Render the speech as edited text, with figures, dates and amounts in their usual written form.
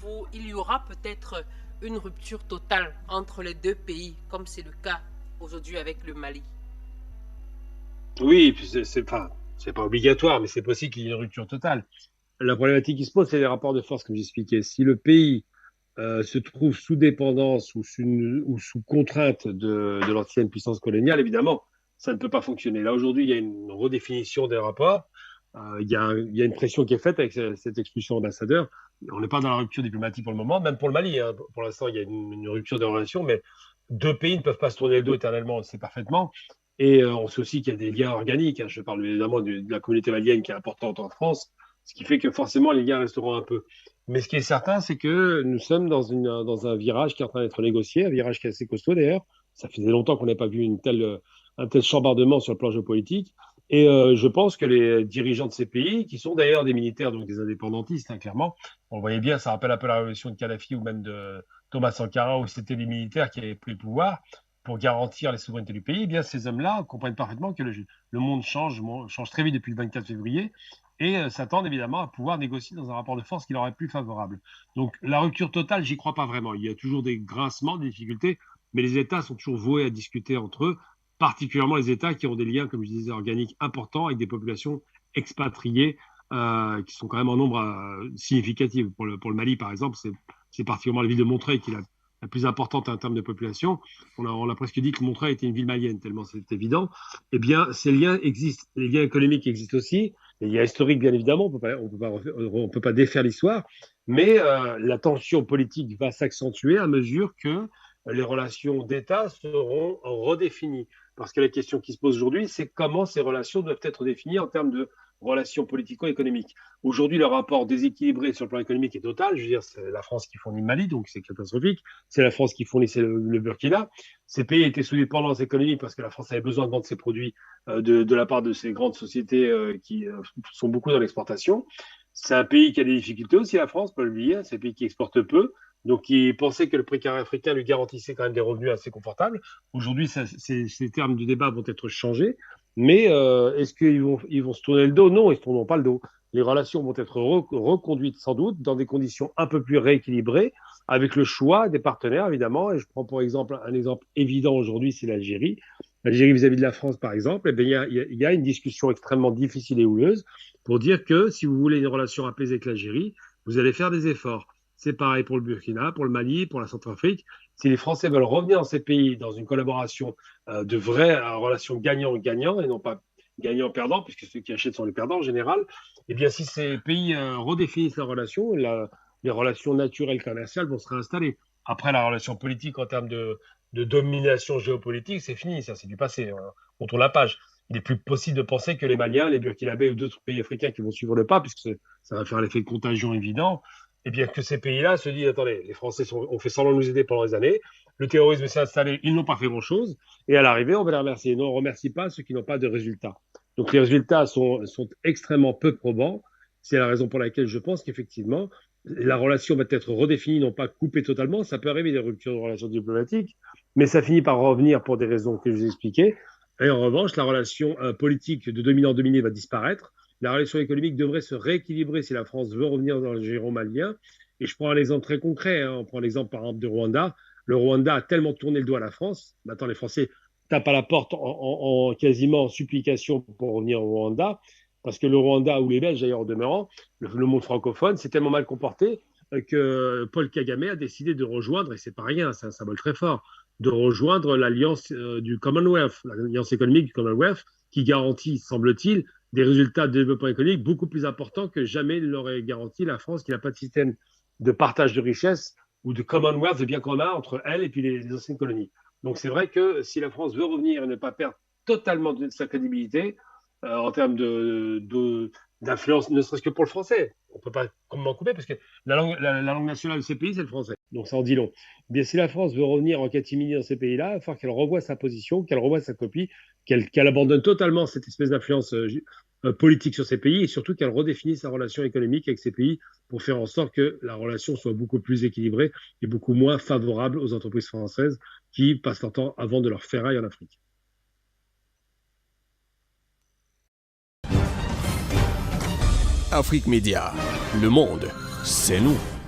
où il y aura peut-être une rupture totale entre les deux pays, comme c'est le cas aujourd'hui avec le Mali. Oui, puis enfin, c'est pas obligatoire, mais c'est possible qu'il y ait une rupture totale. La problématique qui se pose, c'est les rapports de force, comme j'expliquais. Si le pays se trouve sous dépendance ou sous contrainte de l'ancienne puissance coloniale, évidemment, ça ne peut pas fonctionner. Là, aujourd'hui, il y a une redéfinition des rapports. Il y a une pression qui est faite avec cette expulsion d'ambassadeur. On n'est pas dans la rupture diplomatique pour le moment, même pour le Mali, hein. Pour l'instant, il y a une rupture des relations, mais deux pays ne peuvent pas se tourner le dos éternellement, on le sait parfaitement. Et on sait aussi qu'il y a des liens organiques, hein. Je parle évidemment de la communauté malienne qui est importante en France, ce qui fait que forcément les liens resteront un peu. Mais ce qui est certain, c'est que nous sommes dans un virage qui est en train d'être négocié, un virage qui est assez costaud d'ailleurs. Ça faisait longtemps qu'on n'avait pas vu un tel chambardement sur le plan géopolitique. Et je pense que les dirigeants de ces pays, qui sont d'ailleurs des militaires, donc des indépendantistes, hein, clairement, on le voyait bien, ça rappelle un peu la révolution de Kadhafi ou même de Thomas Sankara, où c'était les militaires qui avaient pris le pouvoir pour garantir la souveraineté du pays. Eh bien, ces hommes-là comprennent parfaitement que le monde change très vite depuis le 24 février et s'attendent évidemment à pouvoir négocier dans un rapport de force qui leur est plus favorable. Donc la rupture totale, j'y crois pas vraiment. Il y a toujours des grincements, des difficultés, mais les États sont toujours voués à discuter entre eux, particulièrement les États qui ont des liens, comme je disais, organiques importants avec des populations expatriées qui sont quand même en nombre significatif. Pour le Mali, par exemple, c'est particulièrement la ville de Montreuil qui est la plus importante en termes de population. On a presque dit que Montreuil était une ville malienne, tellement c'est évident. Eh bien, ces liens existent. Les liens économiques existent aussi. Les liens historiques, bien évidemment, on peut pas défaire l'histoire, mais la tension politique va s'accentuer à mesure que les relations d'État seront redéfinies. Parce que la question qui se pose aujourd'hui, c'est comment ces relations doivent être définies en termes de relations politico-économiques. Aujourd'hui, le rapport déséquilibré sur le plan économique est total. Je veux dire, c'est la France qui fournit le Mali, donc c'est catastrophique. C'est la France qui fournissait le Burkina. Ces pays étaient sous dépendance économique parce que la France avait besoin de vendre ses produits de la part de ces grandes sociétés qui sont beaucoup dans l'exportation. C'est un pays qui a des difficultés aussi, la France, pas l'oublier. C'est un pays qui exporte peu. Donc, il pensait que le précaré africain lui garantissait quand même des revenus assez confortables. Aujourd'hui, ces termes du débat vont être changés. Mais est-ce qu'ils vont se tourner le dos? Non, ils ne se tourneront pas le dos. Les relations vont être reconduites sans doute dans des conditions un peu plus rééquilibrées, avec le choix des partenaires, évidemment. Et je prends pour exemple un exemple évident aujourd'hui, c'est l'Algérie. L'Algérie vis-à-vis de la France, par exemple, eh bien, il y a une discussion extrêmement difficile et houleuse pour dire que si vous voulez une relation apaisée avec l'Algérie, vous allez faire des efforts. C'est pareil pour le Burkina, pour le Mali, pour la Centrafrique. Si les Français veulent revenir dans ces pays dans une collaboration de vraies relations gagnant-gagnant et non pas gagnant-perdant, puisque ceux qui achètent sont les perdants en général, eh bien, si ces pays redéfinissent leurs relations, les relations naturelles commerciales vont se réinstaller. Après, la relation politique en termes de domination géopolitique, c'est fini, ça, c'est du passé. On tourne la page. Il est plus possible de penser que les Maliens, les Burkinabés ou d'autres pays africains qui vont suivre le pas, puisque ça va faire l'effet de contagion évident, et bien que ces pays-là se disent, attendez, les Français ont fait semblant de nous aider pendant des années, le terrorisme s'est installé, ils n'ont pas fait grand-chose, et à l'arrivée, on va les remercier. Non, on ne remercie pas ceux qui n'ont pas de résultats. Donc les résultats sont extrêmement peu probants. C'est la raison pour laquelle je pense qu'effectivement, la relation va être redéfinie, non pas coupée totalement. Ça peut arriver des ruptures de relations diplomatiques, mais ça finit par revenir pour des raisons que je vous ai expliquées. Et en revanche, la relation politique de dominant-dominé va disparaître. La relation économique devrait se rééquilibrer si la France veut revenir dans le giron malien. Et je prends un exemple très concret. Hein. On prend l'exemple par exemple de Rwanda. Le Rwanda a tellement tourné le doigt à la France. Maintenant, les Français tapent à la porte en quasiment en supplication pour revenir au Rwanda. Parce que le Rwanda, ou les Belges d'ailleurs en demeurant, le monde francophone, s'est tellement mal comporté que Paul Kagame a décidé de rejoindre, et c'est pas rien, c'est un symbole très fort, de rejoindre l'alliance du Commonwealth, l'alliance économique du Commonwealth, qui garantit, semble-t-il, des résultats de développement économique beaucoup plus importants que jamais ne l'aurait garanti la France, qui n'a pas de système de partage de richesses ou de Commonwealth, de biens communs entre elle et puis les anciennes colonies. Donc c'est vrai que si la France veut revenir et ne pas perdre totalement de sa crédibilité en termes d'influence, ne serait-ce que pour le français, on ne peut pas complètement couper parce que la langue nationale de ces pays, c'est le français. Donc ça en dit long. Eh bien, si la France veut revenir en catimini dans ces pays-là, il va falloir qu'elle revoie sa position, qu'elle revoie sa copie, qu'elle abandonne totalement cette espèce d'influence politique sur ces pays et surtout qu'elle redéfinisse sa relation économique avec ces pays pour faire en sorte que la relation soit beaucoup plus équilibrée et beaucoup moins favorable aux entreprises françaises qui passent leur temps à vendre de leur ferraille en Afrique. Afrique Média, le monde, c'est nous.